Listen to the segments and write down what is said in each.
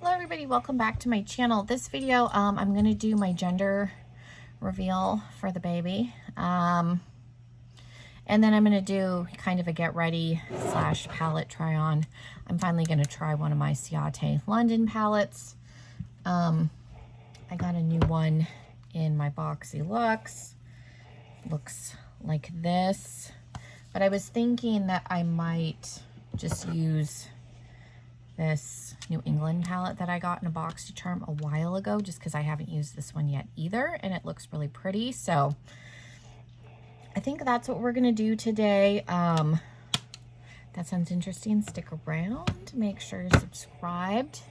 Hello everybody, welcome back to my channel. This video, I'm going to do my gender reveal for the baby. And then I'm going to do kind of a get ready / palette try on. I'm finally going to try one of my Ciate London palettes. I got a new one in my Boxy Luxe. Looks like this. But I was thinking that I might just use this New England palette that I got in a BoxyCharm a while ago, just because I haven't used this one yet either, and it looks really pretty. So I think that's what we're gonna do today. That sounds interesting. Stick around, make sure you're subscribed,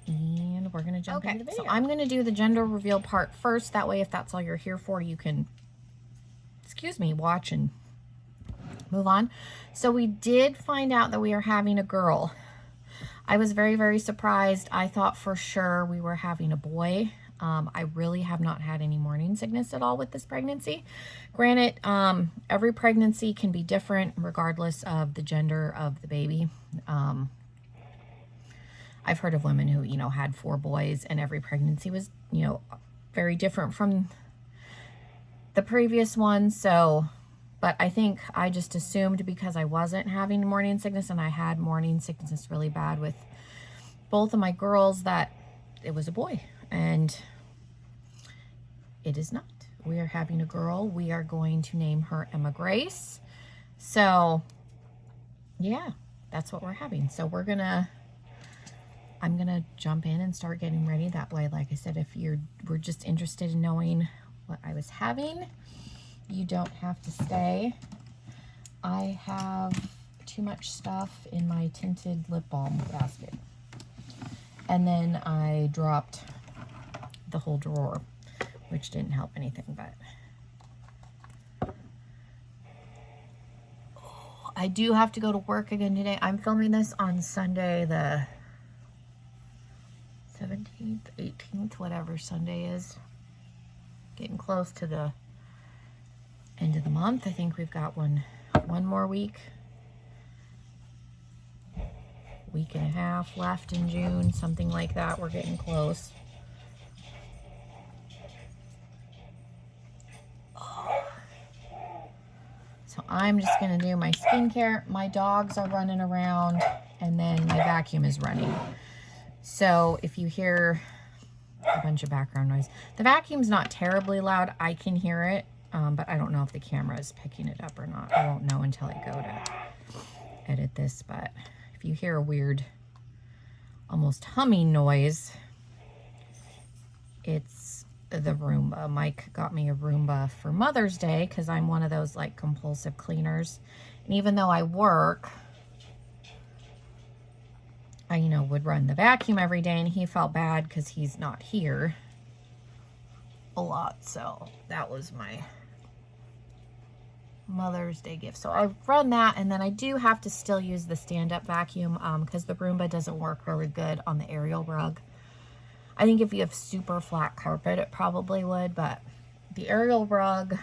and we're gonna jump into the video. So I'm gonna do the gender reveal part first. That way, if that's all you're here for, you can, watch and move on. So we did find out that we are having a girl. I was very, very surprised. I thought for sure we were having a boy. I really have not had any morning sickness at all with this pregnancy. Granted, every pregnancy can be different regardless of the gender of the baby. I've heard of women who, had 4 boys, and every pregnancy was, very different from the previous one. So, but I think I just assumed because I wasn't having morning sickness, and I had morning sickness really bad with both of my girls, that it was a boy, and it is not. We are having a girl. We are going to name her Emma Grace. So yeah, that's what we're having. So I'm gonna jump in and start getting ready. That way, like I said, if we're just interested in knowing what I was having, you don't have to stay. I have too much stuff in my tinted lip balm basket. And then I dropped the whole drawer, which didn't help anything, but I do have to go to work again today. I'm filming this on Sunday, the 17th, 18th, whatever Sunday is. Getting close to the end of the month. I think we've got one more week and a half left in June, something like that. We're getting close. So I'm just gonna do my skincare. My dogs are running around, and then my vacuum is running. So if you hear a bunch of background noise, the vacuum's not terribly loud. I can hear it. But I don't know if the camera is picking it up or not. I won't know until I go to edit this. But if you hear a weird, almost humming noise, it's the Roomba. Mike got me a Roomba for Mother's Day because I'm one of those like compulsive cleaners. And even though I work, I, would run the vacuum every day, and he felt bad because he's not here a lot. So that was my Mother's Day gift. So I've run that, and then I do have to still use the stand-up vacuum because the Roomba doesn't work very good on the aerial rug. I think if you have super flat carpet, it probably would, but the aerial rug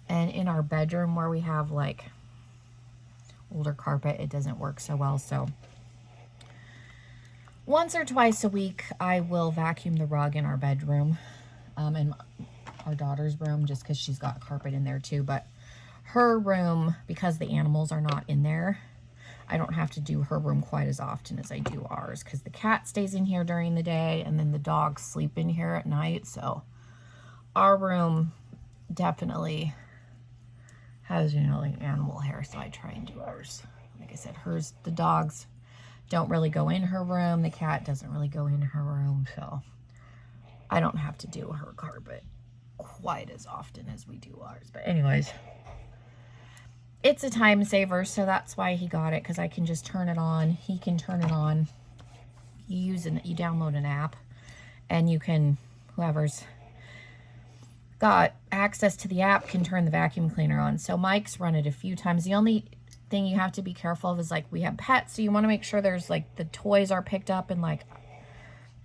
and in our bedroom where we have like older carpet, it doesn't work so well. So once or twice a week, I will vacuum the rug in our bedroom and our daughter's room, just because she's got carpet in there too. But her room, because the animals are not in there, I don't have to do her room quite as often as I do ours, because the cat stays in here during the day and then the dogs sleep in here at night. So our room definitely has, like animal hair, so I try and do ours. Like I said, hers, the dogs don't really go in her room. The cat doesn't really go in her room, so I don't have to do her carpet quite as often as we do ours. But anyways, it's a time saver, so that's why he got it, because I can just turn it on. He can turn it on. You download an app, and you can, whoever's got access to the app can turn the vacuum cleaner on. So Mike's run it a few times. The only thing you have to be careful of is, like, we have pets, so you want to make sure there's, like, the toys are picked up, and, like,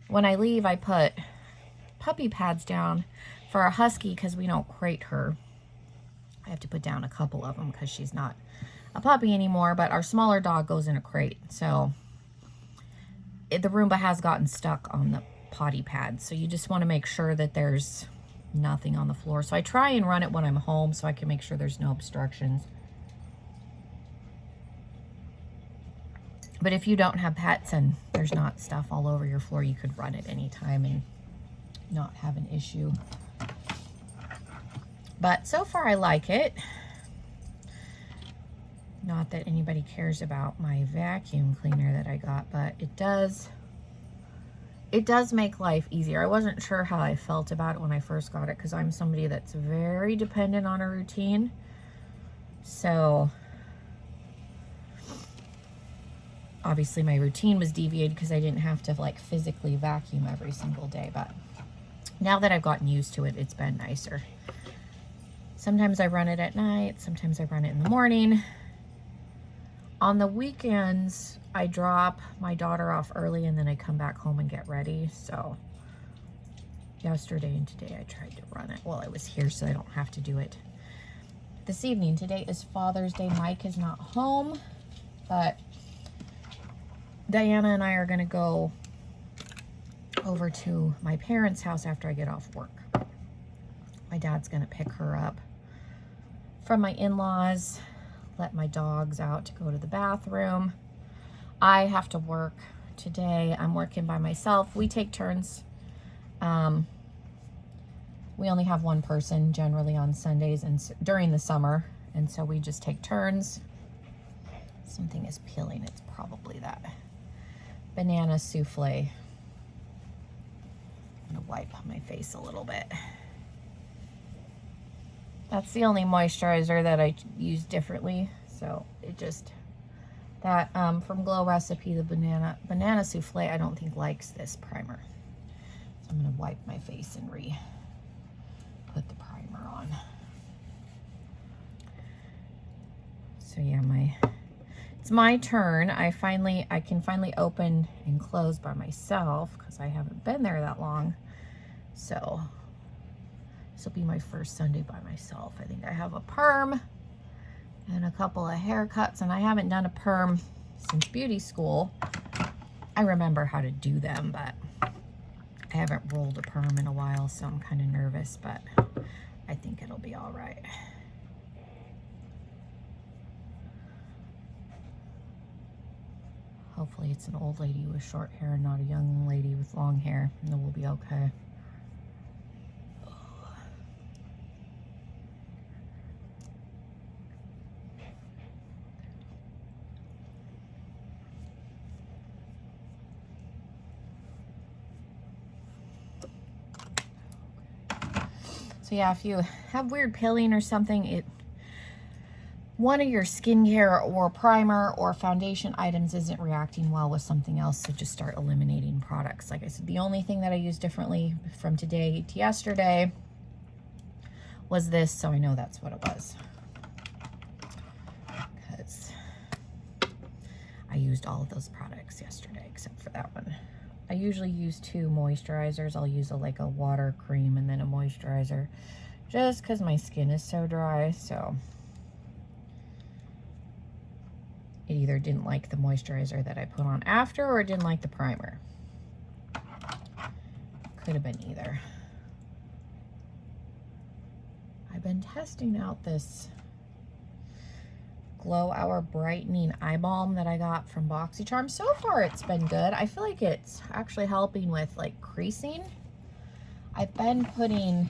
when I leave, I put puppy pads down for our husky because we don't crate her. I have to put down a couple of them because she's not a puppy anymore, but our smaller dog goes in a crate. So the Roomba has gotten stuck on the potty pad. So you just want to make sure that there's nothing on the floor. So I try and run it when I'm home so I can make sure there's no obstructions. But if you don't have pets and there's not stuff all over your floor, you could run it anytime and not have an issue. But so far I like it. Not that anybody cares about my vacuum cleaner that I got, but it does make life easier. I wasn't sure how I felt about it when I first got it because I'm somebody that's very dependent on a routine. So obviously my routine was deviated because I didn't have to like physically vacuum every single day, but now that I've gotten used to it, it's been nicer. Sometimes I run it at night, sometimes I run it in the morning. On the weekends, I drop my daughter off early and then I come back home and get ready. So yesterday and today I tried to run it while I was here so I don't have to do it this evening. Today is Father's Day. Mike is not home, but Diana and I are going to go over to my parents' house after I get off work. My dad's going to pick her up from my in-laws, let my dogs out to go to the bathroom. I have to work today. I'm working by myself. We take turns. We only have one person generally on Sundays and during the summer, and so we just take turns. Something is peeling. It's probably that banana souffle. I'm gonna wipe my face a little bit. That's the only moisturizer that I use differently. So it just, that from Glow Recipe, the banana souffle, I don't think likes this primer. So I'm gonna wipe my face and put the primer on. So yeah, it's my turn. I can finally open and close by myself because I haven't been there that long. So this will be my first Sunday by myself. I think I have a perm and a couple of haircuts, and I haven't done a perm since beauty school. I remember how to do them, but I haven't rolled a perm in a while, so I'm kind of nervous, but I think it'll be all right. Hopefully it's an old lady with short hair and not a young lady with long hair, and then we'll be okay. So yeah, if you have weird peeling or something, one of your skincare or primer or foundation items isn't reacting well with something else, so just start eliminating products. Like I said, the only thing that I used differently from today to yesterday was this, so I know that's what it was. Because I used all of those products yesterday except for that one. I usually use 2 moisturizers. I'll use like a water cream and then a moisturizer just because my skin is so dry. So it either didn't like the moisturizer that I put on after or it didn't like the primer. Could have been either. I've been testing out this Glow Hour Brightening Eye Balm that I got from BoxyCharm. So far it's been good. I feel like it's actually helping with like creasing. I've been putting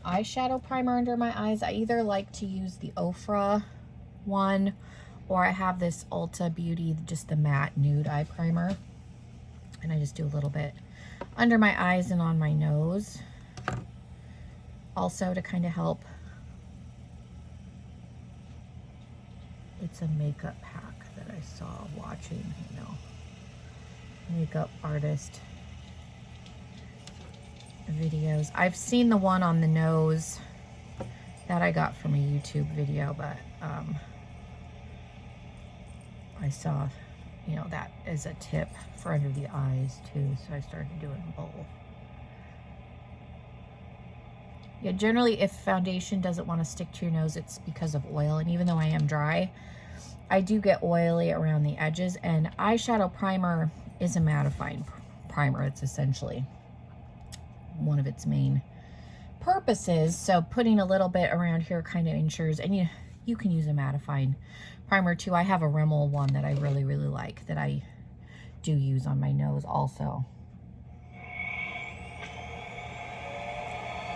eyeshadow primer under my eyes. I either like to use the Ofra one, or I have this Ulta Beauty, just the matte nude eye primer. And I just do a little bit under my eyes and on my nose. Also to kind of help. It's a makeup pack that I saw watching, makeup artist videos. I've seen the one on the nose that I got from a YouTube video, but I saw, that as a tip for under the eyes too, so I started doing both. Yeah, generally if foundation doesn't want to stick to your nose, it's because of oil, and even though I am dry, I do get oily around the edges, and eyeshadow primer is a mattifying primer. It's essentially one of its main purposes. So putting a little bit around here kind of ensures, and you can use a mattifying primer too. I have a Rimmel one that I really, really like that I do use on my nose also.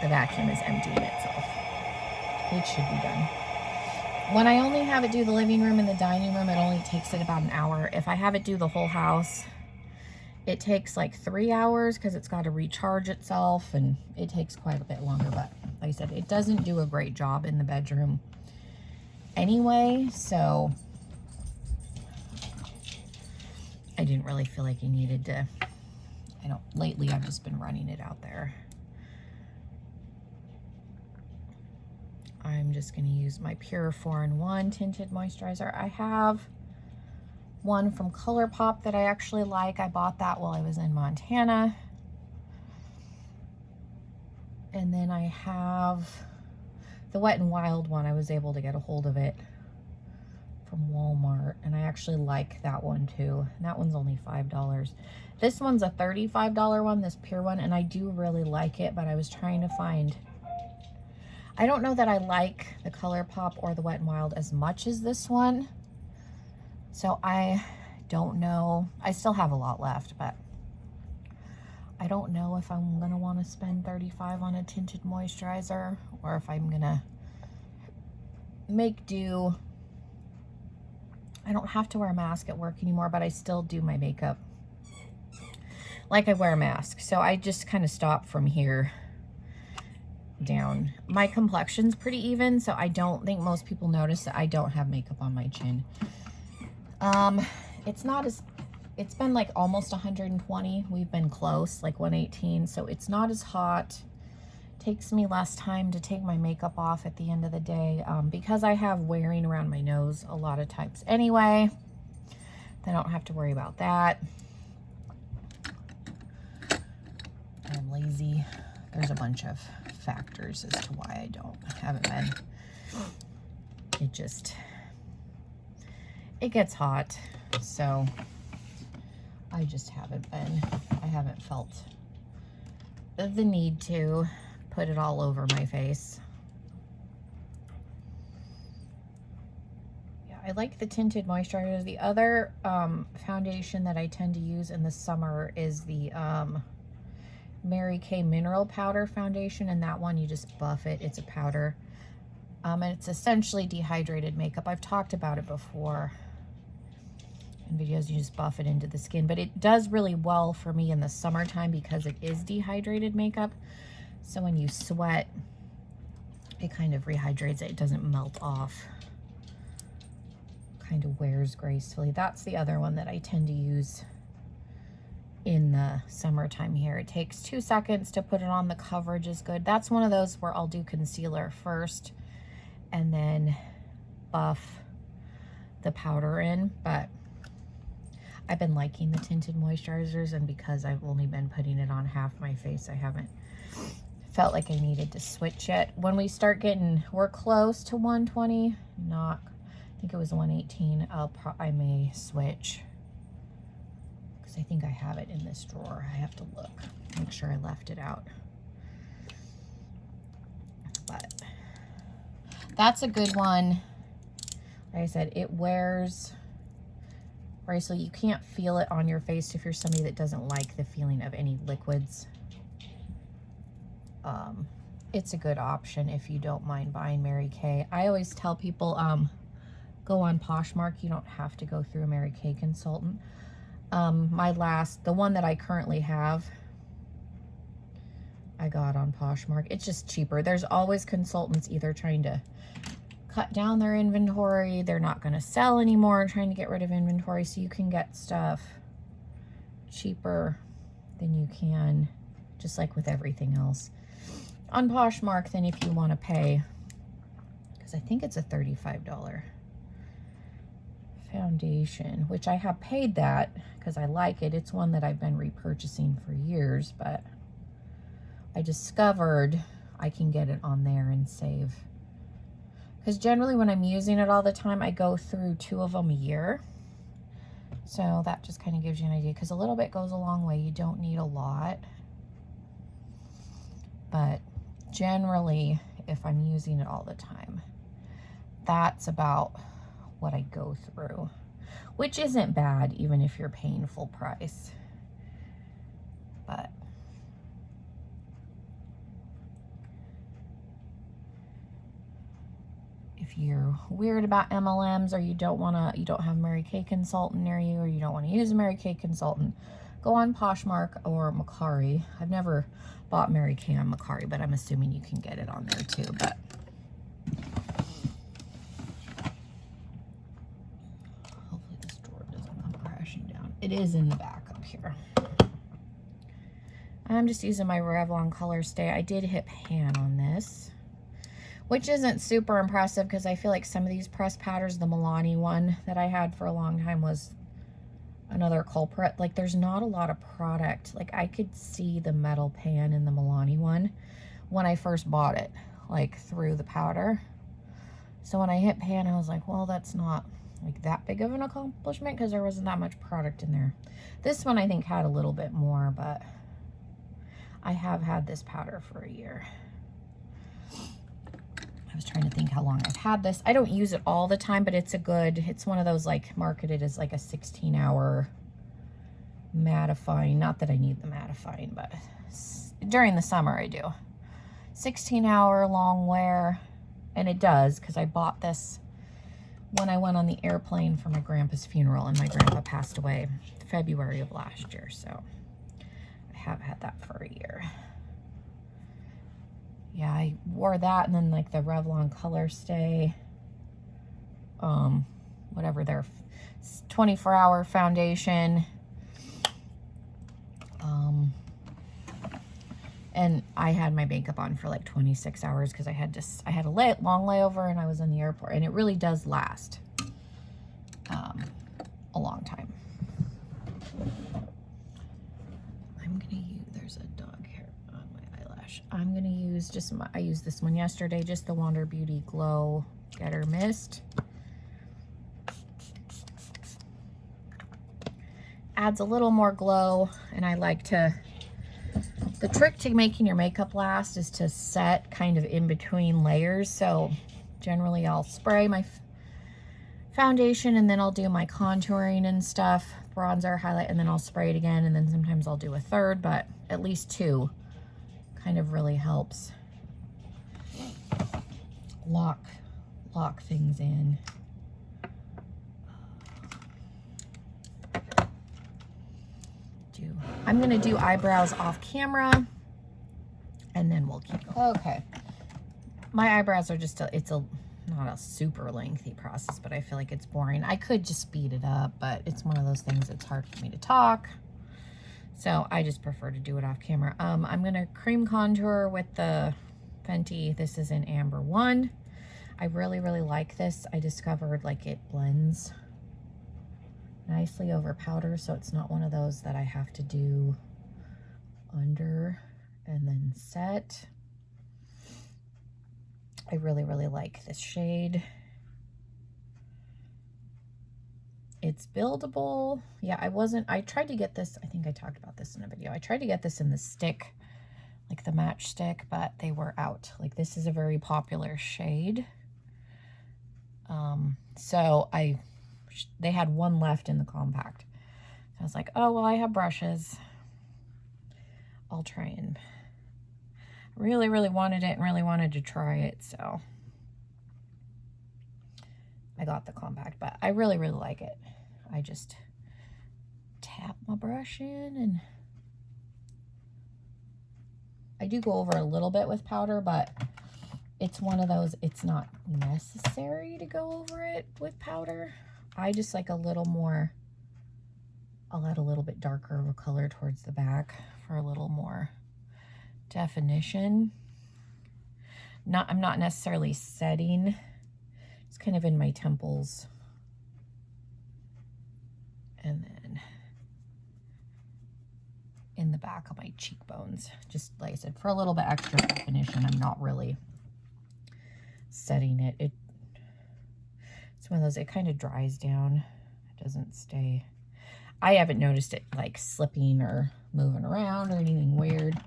The vacuum is emptying itself. It should be done. When I only have it do the living room and the dining room, it only takes it about an hour. If I have it do the whole house, it takes like 3 hours because it's got to recharge itself, and it takes quite a bit longer. But like I said, it doesn't do a great job in the bedroom anyway, so I didn't really feel like I needed to. Lately I've just been running it out there. I'm just going to use my Pure 4-in-1 tinted moisturizer. I have one from ColourPop that I actually like. I bought that while I was in Montana. And then I have the Wet n Wild one. I was able to get a hold of it from Walmart, and I actually like that one too. And that one's only $5. This one's a $35 one, this Pure one, and I do really like it, but I was trying to find... I don't know that I like the ColourPop or the Wet n Wild as much as this one. So I don't know. I still have a lot left, but I don't know if I'm going to want to spend $35 on a tinted moisturizer or if I'm going to make do. I don't have to wear a mask at work anymore, but I still do my makeup like I wear a mask. So I just kind of stop from here down. My complexion's pretty even, so I don't think most people notice that I don't have makeup on my chin. It's been like almost 120. We've been close, like 118, so it's not as hot. Takes me less time to take my makeup off at the end of the day, because I have wearing around my nose a lot of times anyway. Then I don't have to worry about that. I'm lazy. There's a bunch of factors as to why I haven't been. It gets hot, so I just haven't been. I haven't felt the need to put it all over my face. Yeah, I like the tinted moisturizers. The other foundation that I tend to use in the summer is the Mary Kay Mineral Powder Foundation, and that one you just buff it. It's a powder, and it's essentially dehydrated makeup. I've talked about it before in videos. You just buff it into the skin, but it does really well for me in the summertime because it is dehydrated makeup. So when you sweat, it kind of rehydrates it. It doesn't melt off. Kind of wears gracefully. That's the other one that I tend to use in the summertime here. It takes 2 seconds to put it on. The coverage is good. That's one of those where I'll do concealer first and then buff the powder in. But I've been liking the tinted moisturizers, and because I've only been putting it on half my face, I haven't felt like I needed to switch yet. When we start getting, we're close to 120, I think it was 118, I may switch. I think I have it in this drawer. I have to look, make sure I left it out. But that's a good one. Like I said, it wears right, so you can't feel it on your face if you're somebody that doesn't like the feeling of any liquids. It's a good option if you don't mind buying Mary Kay. I always tell people, go on Poshmark. You don't have to go through a Mary Kay consultant. The one that I currently have, I got on Poshmark. It's just cheaper. There's always consultants either trying to cut down their inventory, they're not going to sell anymore, trying to get rid of inventory, so you can get stuff cheaper than you can, just like with everything else, on Poshmark than if you want to pay, because I think it's a $35 foundation, which I have paid that because I like it. It's one that I've been repurchasing for years, but I discovered I can get it on there and save. Because generally when I'm using it all the time, I go through 2 of them a year. So that just kind of gives you an idea, because a little bit goes a long way. You don't need a lot. But generally, if I'm using it all the time, that's about what I go through, which isn't bad even if you're paying full price. But if you're weird about MLMs, or you don't have a Mary Kay consultant near you, or you don't want to use a Mary Kay consultant, go on Poshmark or Macari. I've never bought Mary Kay on Macari, but I'm assuming you can get it on there too. But hopefully this drawer doesn't come crashing down. It is in the back up here. I'm just using my Revlon Colorstay. I did hit pan on this, which isn't super impressive because I feel like some of these pressed powders, the Milani one that I had for a long time was another culprit. Like, there's not a lot of product. Like, I could see the metal pan in the Milani one when I first bought it, like through the powder. So when I hit pan, I was like, well, that's not like that big of an accomplishment because there wasn't that much product in there. This one I think had a little bit more, but I have had this powder for a year. I was trying to think how long I've had this. I don't use it all the time, but it's one of those like marketed as like a 16-hour mattifying. Not that I need the mattifying, but during the summer I do. 16-hour long wear, and it does, because I bought this when I went on the airplane for my grandpa's funeral, and my grandpa passed away February of last year, so I have had that for a year. Yeah, I wore that, and then like the Revlon Colorstay, whatever their 24-hour foundation. And I had my makeup on for like 26 hours because I had a long layover, and I was in the airport, and it really does last a long time. I'm gonna use, there's a dog hair on my eyelash. I'm gonna use I used this one yesterday, just the Wander Beauty Glow Getter Mist. Adds a little more glow, and I like to, the trick to making your makeup last is to set kind of in between layers. So generally I'll spray my foundation, and then I'll do my contouring and stuff, bronzer, highlight, and then I'll spray it again, and then sometimes I'll do a third, but at least 2 kind of really helps lock things in. I'm gonna do eyebrows off camera, and then we'll keep going. Okay, my eyebrows are just not a super lengthy process, but I feel like it's boring. I could just speed it up, but it's one of those things that's hard for me to talk, so I just prefer to do it off camera. I'm gonna cream contour with the Fenty. This is in Amber 1. I really like this. I discovered like it blends nicely over powder, so it's not one of those that I have to do under and then set. I really like this shade. It's buildable. Yeah, I tried to get this, I think I talked about this in a video. I tried to get this in the stick, like the match stick, but they were out. Like, this is a very popular shade. So they had one left in the compact. I was like, oh, well, I have brushes. I'll try, and really wanted it and really wanted to try it, so I got the compact, but I really like it. I just tap my brush in, and I do go over a little bit with powder, but it's one of those, it's not necessary to go over it with powder. I just like a little more, I'll add a little bit darker of a color towards the back for a little more definition. I'm not necessarily setting, it's kind of in my temples, and then in the back of my cheekbones, just like I said, for a little bit extra definition. I'm not really setting it. It's one of those, it kind of dries down. It doesn't stay. I haven't noticed it like slipping or moving around or anything weird.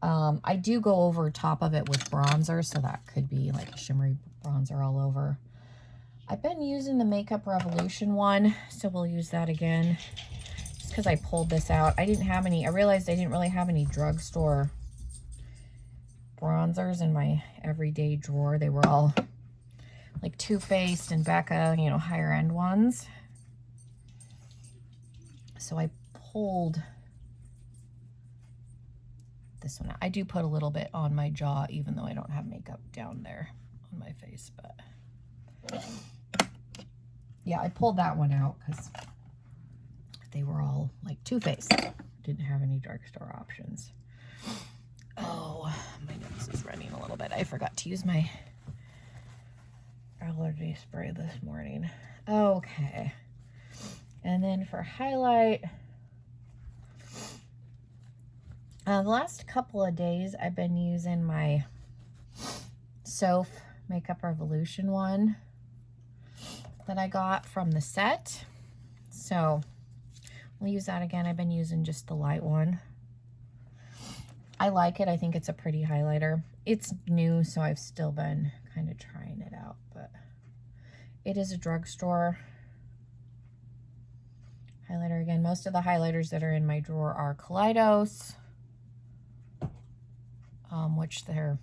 I do go over top of it with bronzer, so that could be like a shimmery bronzer all over. I've been using the Makeup Revolution one, so we'll use that again. Just because I pulled this out. I didn't have any, I realized I didn't really have any drugstore bronzers in my everyday drawer. They were all like Too Faced and Becca, you know, higher end ones. So I pulled this one out. I do put a little bit on my jaw, even though I don't have makeup down there on my face, but yeah, I pulled that one out because they were all like Too Faced. Didn't have any drugstore options. Oh, my nose is running a little bit. I forgot to use my allergy spray this morning. Okay. And then for highlight, the last couple of days I've been using my Soph Makeup Revolution one that I got from the set. So we'll use that again. I've been using just the light one. I like it. I think it's a pretty highlighter. It's new, so I've still been kind of trying it out, but it is a drugstore highlighter. Again, most of the highlighters that are in my drawer are Kaleidos, which they're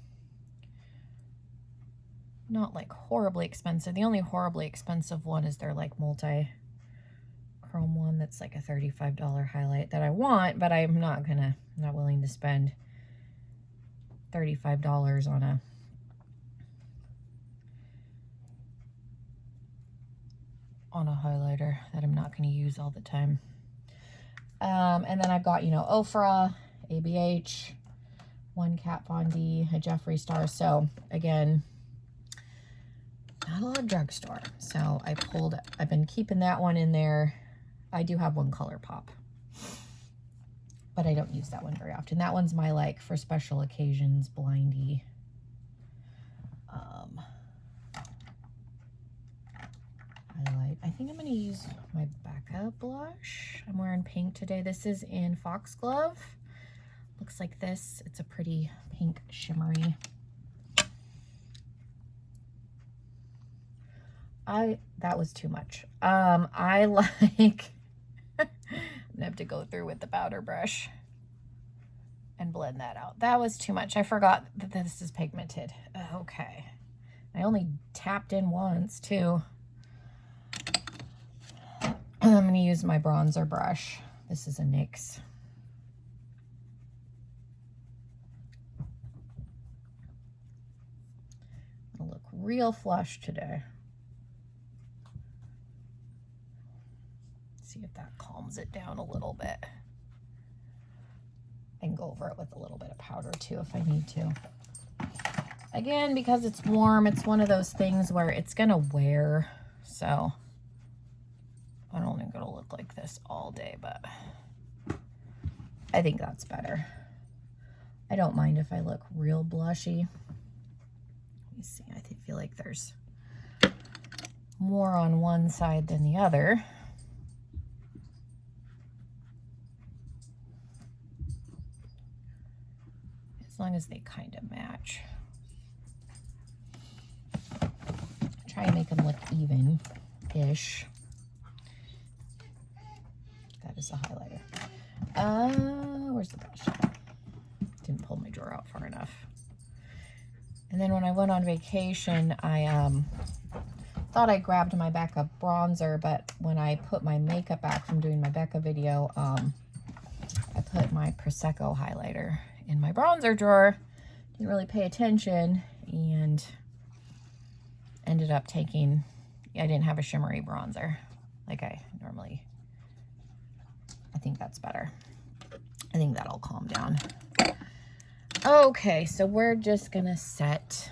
not like horribly expensive. The only horribly expensive one is their like multi-chrome one that's like a $35 highlight that I want, but I'm not willing to spend $35 on a highlighter that I'm not going to use all the time. And then I've got, you know, Ofra, ABH, one Kat Von D, a Jeffree Star. So again, not a lot of drugstore. So I've been keeping that one in there. I do have one ColourPop, but I don't use that one very often. That one's my, like, for special occasions, blindy. Highlight. I think I'm going to use my Becca blush. I'm wearing pink today. This is in Foxglove. Looks like this. It's a pretty pink shimmery. That was too much. I like, I'm gonna have to go through with the powder brush and blend that out. That was too much. I forgot that this is pigmented. Okay. I only tapped in once too. I'm gonna use my bronzer brush. This is a NYX. It'll look real flush today. See if that calms it down a little bit. I can go over it with a little bit of powder too if I need to. Again, because it's warm, it's one of those things where it's gonna wear, so I don't think it'll look like this all day, but I think that's better. I don't mind if I look real blushy. Let me see, I feel like there's more on one side than the other. As long as they kind of match. Try and make them look even-ish. That is a highlighter. Where's the brush? Didn't pull my drawer out far enough. And then when I went on vacation, I thought I grabbed my Becca bronzer, but when I put my makeup back from doing my Becca video, I put my Prosecco highlighter in my bronzer drawer. Didn't really pay attention and ended up taking, I didn't have a shimmery bronzer like I normally. I think that's better. I think that'll calm down. Okay, so we're just gonna set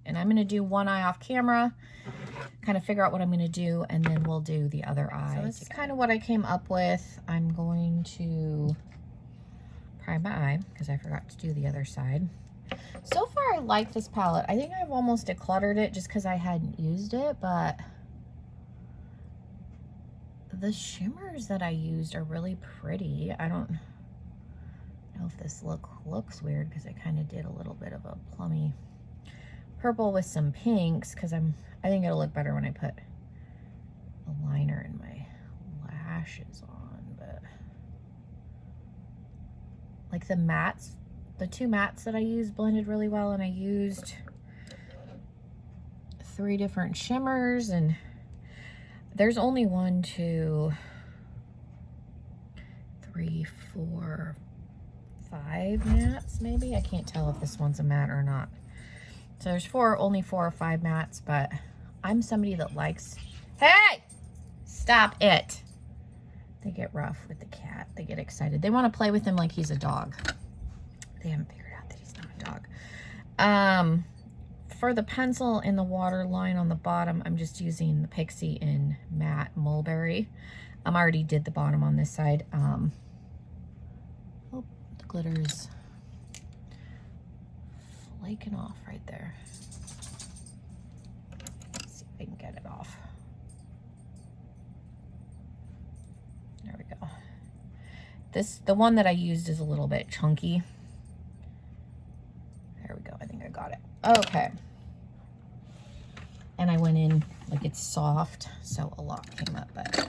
and I'm gonna do one eye off camera, kind of figure out what I'm gonna do, and then we'll do the other eye. So this is kind of what I came up with. I'm going to prime my eye because I forgot to do the other side. So far, I like this palette. I think I've almost decluttered it just because I hadn't used it, but the shimmers that I used are really pretty. I don't know if this looks weird because I kind of did a little bit of a plummy purple with some pinks because I think it'll look better when I put a liner in my lashes on. But like the mattes, the two mattes that I used blended really well, and I used 3 different shimmers, and there's only 1, 2, 3, 4, 5 mattes maybe. I can't tell if this one's a matte or not. So there's only 4 or 5 mattes, but I'm somebody that likes, hey, stop it. They get rough with the cat. They get excited. They want to play with him like he's a dog. They haven't figured out that he's not a dog. For the pencil in the waterline on the bottom, I'm just using the Pixie in Matte Mulberry. I already did the bottom on this side. Oh, the glitter's flaking off right there. Let's see if I can get it off. There we go. The one that I used is a little bit chunky. There we go. I think I got it. Okay. And I went in like it's soft, so a lot came up. But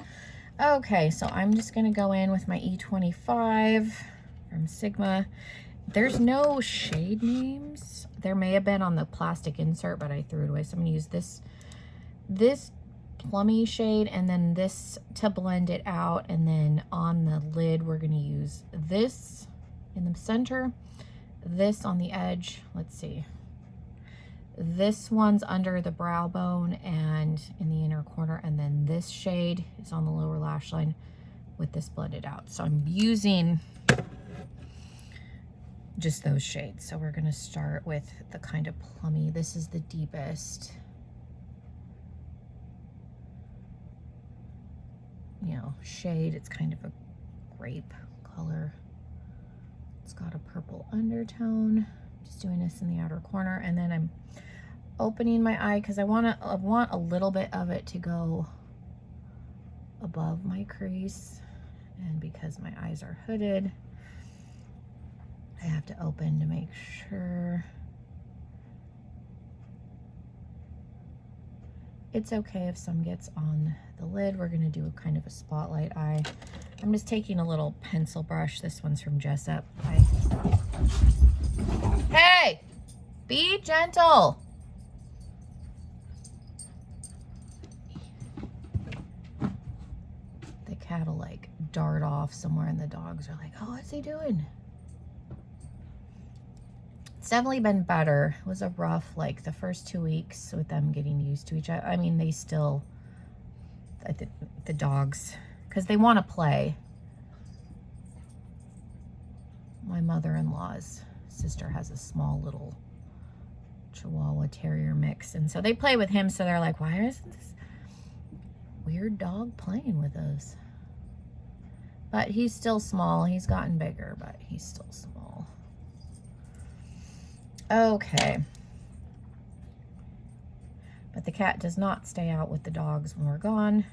okay, so I'm just gonna go in with my E25 from Sigma. There's no shade names. There may have been on the plastic insert, but I threw it away. So I'm gonna use this plummy shade and then this to blend it out. And then on the lid, we're gonna use this in the center, this on the edge. Let's see. This one's under the brow bone and in the inner corner. And then this shade is on the lower lash line with this blended out. So I'm using just those shades. So we're gonna start with the kind of plummy. This is the deepest, you know, shade. It's kind of a grape color. It's got a purple undertone. Just doing this in the outer corner, and then I'm opening my eye because I want a little bit of it to go above my crease, and because my eyes are hooded, I have to open to make sure. It's okay if some gets on the lid. We're gonna do a kind of a spotlight eye. I'm just taking a little pencil brush. This one's from Jessup. Hey, be gentle. The cat will like dart off somewhere and the dogs are like, oh, what's he doing? It's definitely been better. It was a rough, like the first 2 weeks with them getting used to each other. I mean, they still, the dogs, because they want to play. My mother-in-law's sister has a small little Chihuahua Terrier mix, and so they play with him, so they're like, why isn't this weird dog playing with us? But he's still small. He's gotten bigger, but he's still small. Okay. But the cat does not stay out with the dogs when we're gone,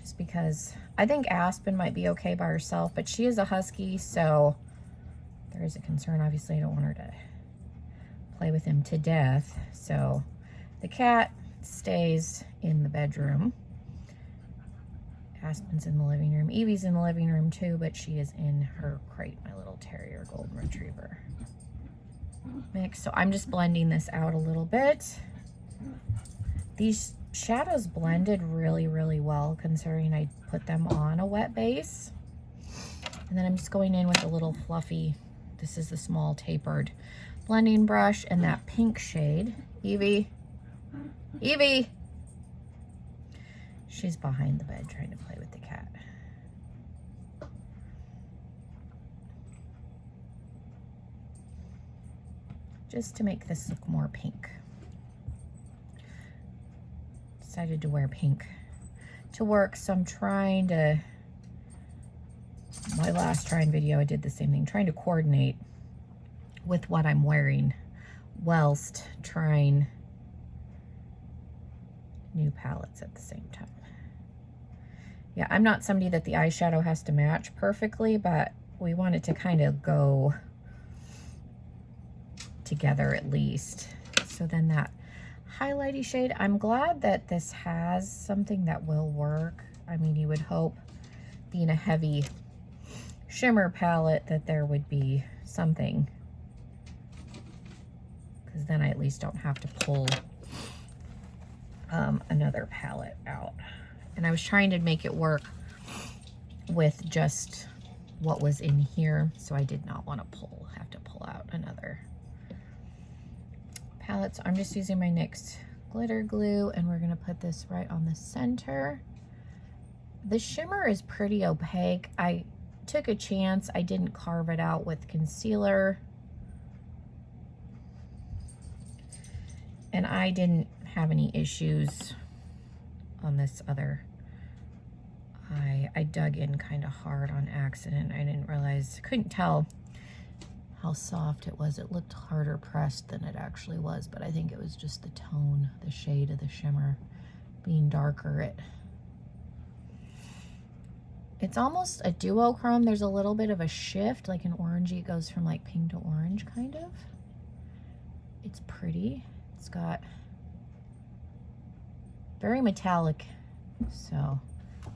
just because I think Aspen might be okay by herself, but she is a husky, so there is a concern. Obviously, I don't want her to play with him to death. So the cat stays in the bedroom. Aspen's in the living room. Evie's in the living room too, but she is in her crate, my little terrier golden retriever mix. So I'm just blending this out a little bit. These shadows blended really, really well considering I put them on a wet base. And then I'm just going in with a little fluffy, this is the small tapered blending brush and that pink shade. Evie, Evie. She's behind the bed trying to play with the cat. Just to make this look more pink. Decided to wear pink to work, so I'm trying to, my last trying video I did the same thing, trying to coordinate with what I'm wearing whilst trying new palettes at the same time. Yeah, I'm not somebody that the eyeshadow has to match perfectly, but we want it to kind of go together at least. So then that highlighty shade, I'm glad that this has something that will work. I mean, you would hope, being a heavy shimmer palette, that there would be something, because then I at least don't have to pull another palette out. And I was trying to make it work with just what was in here, so I did not want to have to pull out another palette. So I'm just using my NYX glitter glue, and we're going to put this right on the center. The shimmer is pretty opaque. I took a chance. I didn't carve it out with concealer, and I didn't have any issues on this other eye. I dug in kind of hard on accident. I didn't realize, couldn't tell how soft it was. It looked harder pressed than it actually was, but I think it was just the tone, the shade of the shimmer being darker. It's almost a duochrome. There's a little bit of a shift, like an orangey. It goes from like pink to orange, kind of. It's pretty. It's got very metallic. So,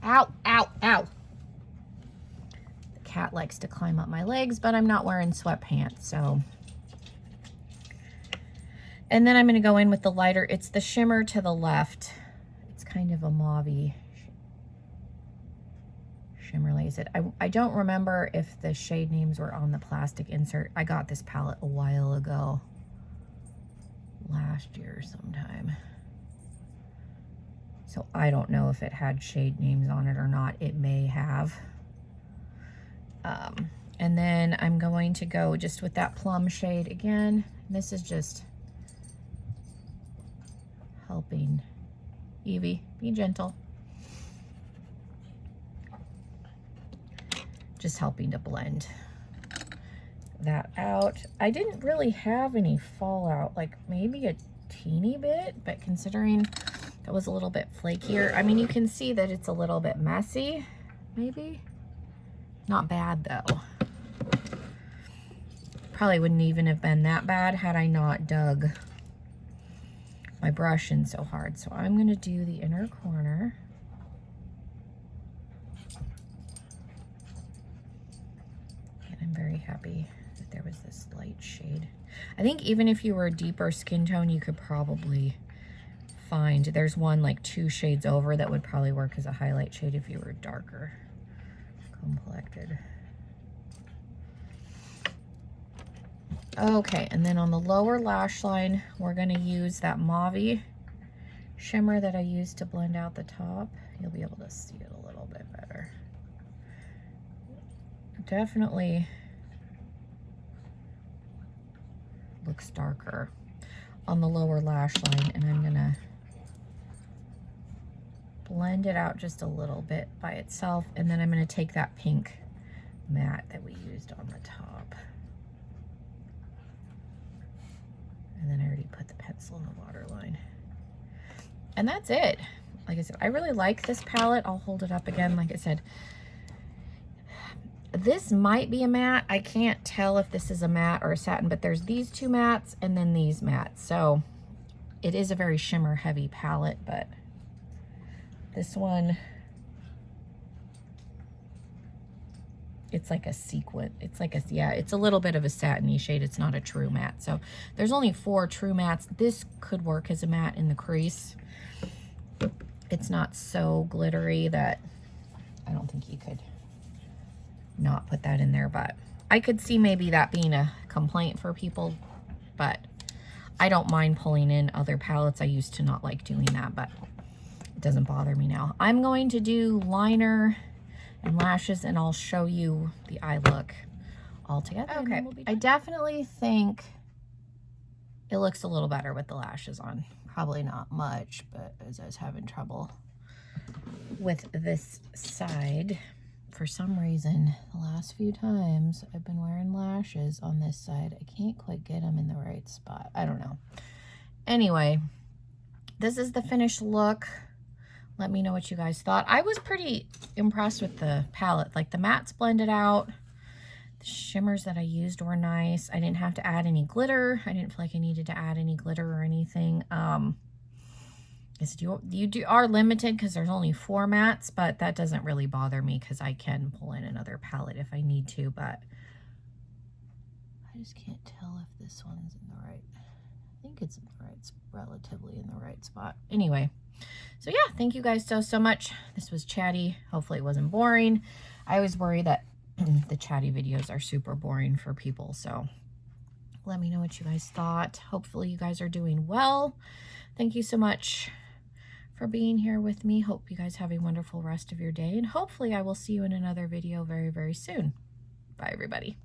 ow, ow, ow. The cat likes to climb up my legs, but I'm not wearing sweatpants, so. And then I'm going to go in with the lighter. It's the shimmer to the left. It's kind of a mauve-y shimmer, like I said. I don't remember if the shade names were on the plastic insert. I got this palette a while ago, last year sometime. So I don't know if it had shade names on it or not. It may have. And then I'm going to go just with that plum shade again. This is just helping. Evie, be gentle. Just helping to blend that out. I didn't really have any fallout, like maybe a teeny bit, but considering that was a little bit flakier. I mean, you can see that it's a little bit messy, maybe. Not bad though. Probably wouldn't even have been that bad had I not dug my brush in so hard. So I'm gonna do the inner corner. And I'm very happy that there was this light shade. I think even if you were a deeper skin tone, you could probably find, there's one like 2 shades over that would probably work as a highlight shade if you were darker complected. Okay, and then on the lower lash line, we're going to use that mauve shimmer that I used to blend out the top. You'll be able to see it a little bit better. Definitely looks darker on the lower lash line, and I'm going to blend it out just a little bit by itself, and then I'm going to take that pink matte that we used on the top. And then I already put the pencil in the waterline. And that's it. Like I said, I really like this palette. I'll hold it up again. Like I said, this might be a matte. I can't tell if this is a matte or a satin, but there's these 2 mattes and then these mattes. So it is a very shimmer heavy palette, but this one, it's like a sequin. It's like a, yeah, it's a little bit of a satiny shade. It's not a true matte. So there's only 4 true mattes. This could work as a matte in the crease. It's not so glittery that I don't think you could not put that in there, but I could see maybe that being a complaint for people, but I don't mind pulling in other palettes. I used to not like doing that, but it doesn't bother me now. I'm going to do liner and lashes, and I'll show you the eye look all together. Okay, I definitely think it looks a little better with the lashes on. Probably not much, but as I was having trouble with this side, for some reason, the last few times I've been wearing lashes on this side, I can't quite get them in the right spot. I don't know. Anyway, this is the finished look. Let me know what you guys thought. I was pretty impressed with the palette. Like the mattes blended out. The shimmers that I used were nice. I didn't have to add any glitter. I didn't feel like I needed to add any glitter or anything. You are limited because there's only 4 mattes, but that doesn't really bother me because I can pull in another palette if I need to, but I just can't tell if this one's in the right. I think it's in the right, relatively in the right spot. Anyway, so yeah, thank you guys so much. This was chatty. Hopefully it wasn't boring. I always worry that the chatty videos are super boring for people, so let me know what you guys thought. Hopefully you guys are doing well. Thank you so much for being here with me. Hope you guys have a wonderful rest of your day, and hopefully I will see you in another video very, very soon. Bye, everybody.